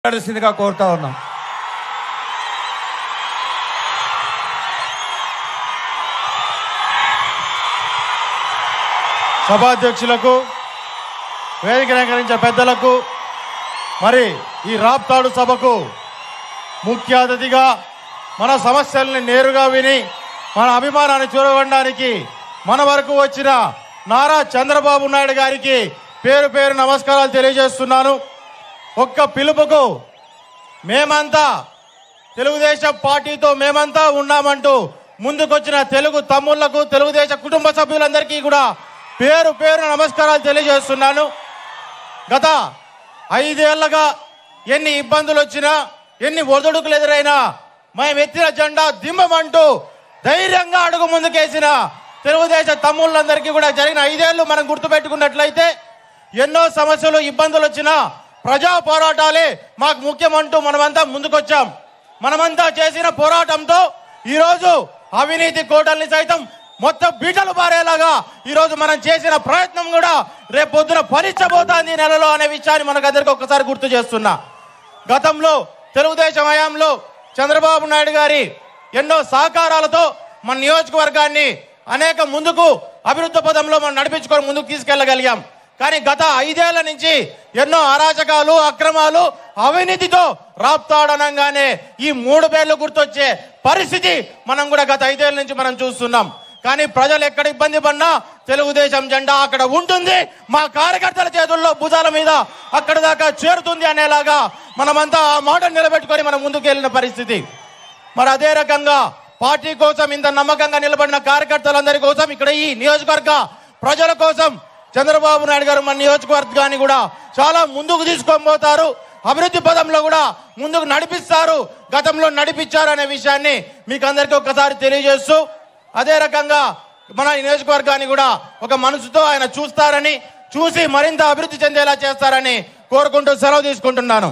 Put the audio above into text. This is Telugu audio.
మాట్లాడాల్సిందిగా కోరుతా ఉన్నాం. సభాధ్యక్షులకు, వేదిక అలంకరించిన పెద్దలకు, మరి ఈ రాప్తాడు సభకు ముఖ్య అతిథిగా మన సమస్యల్ని నేరుగా విని మన అభిమానాన్ని చూరగొనడానికి మన వరకు వచ్చిన నారా చంద్రబాబు నాయుడు గారికి పేరు పేరు నమస్కారాలు తెలియజేస్తున్నాను. ఒక్క పిలుపుకు మేమంతా తెలుగుదేశం పార్టీతో మేమంతా ఉన్నామంటూ ముందుకొచ్చిన తెలుగు తమ్ముళ్లకు, తెలుగుదేశం కుటుంబ సభ్యులందరికీ కూడా పేరు పేరు నమస్కారాలు తెలియజేస్తున్నాను. గత 5 ఏళ్లుగా ఎన్ని ఇబ్బందులు వచ్చినా, ఎన్ని ఒడిదుడుకులు ఎదురైనా మేము ఎత్తిన జెండా దిమ్మమంటూ ధైర్యంగా అడుగు ముందుకేసిన తెలుగుదేశం తమ్ముళ్ళందరికీ కూడా జరిగిన 5 ఏళ్లు మనం గుర్తుపెట్టుకున్నట్లయితే ఎన్నో సమస్యలు, ఇబ్బందులు వచ్చినా ప్రజా పోరాటాలే మాకు ముఖ్యమంటూ మనమంతా ముందుకొచ్చాం. మనమంతా చేసిన పోరాటంతో ఈరోజు అవినీతి కోటల్ని సైతం మొత్తం బీటలు పారేలాగా ఈరోజు మనం చేసిన ప్రయత్నం కూడా రేపు పొద్దున ఫలించబోతోంది నెలలో అనే విషయాన్ని మనకందరికీ ఒక్కసారి గుర్తు చేస్తున్నా. గతంలో తెలుగుదేశం హయాంలో చంద్రబాబు నాయుడు గారి ఎన్నో సహకారాలతో మన నియోజకవర్గాన్ని అనేక ముందుకు అభివృద్ధి పదంలో మనం నడిపించుకొని ముందుకు తీసుకెళ్లగలిగాం. కానీ గత 5 ఏళ్ల నుంచి ఎన్నో అరాచకాలు, అక్రమాలు, అవినీతితో రాప్తాడనంగానే ఈ 3 పేర్లు గుర్తొచ్చే పరిస్థితి మనం కూడా గత 5 ఏళ్ల నుంచి మనం చూస్తున్నాం. కానీ ప్రజలు ఎక్కడ ఇబ్బంది పడినా తెలుగుదేశం జెండా అక్కడ ఉంటుంది, మా కార్యకర్తల చేతుల్లో భుజాల మీద అక్కడ దాకా చేరుతుంది అనేలాగా మనమంతా ఆ మాట నిలబెట్టుకొని మనం ముందుకు వెళ్ళిన పరిస్థితి. మరి అదే రకంగా పార్టీ కోసం ఇంత నమ్మకంగా నిలబడిన కార్యకర్తలందరి కోసం, ఇక్కడ ఈ నియోజకవర్గ ప్రజల కోసం చంద్రబాబు నాయుడు గారు మన నియోజకవర్గాన్ని కూడా చాలా ముందుకు తీసుకొని పోతారు. అభివృద్ధి పదంలో కూడా ముందుకు నడిపిస్తారు, గతంలో నడిపించారు అనే విషయాన్ని మీకు అందరికీ ఒక్కసారి తెలియజేస్తూ, అదే రకంగా మన నియోజకవర్గాన్ని కూడా ఒక మనసుతో ఆయన చూస్తారని, చూసి మరింత అభివృద్ధి చెందేలా చేస్తారని కోరుకుంటూ సెలవు తీసుకుంటున్నాను.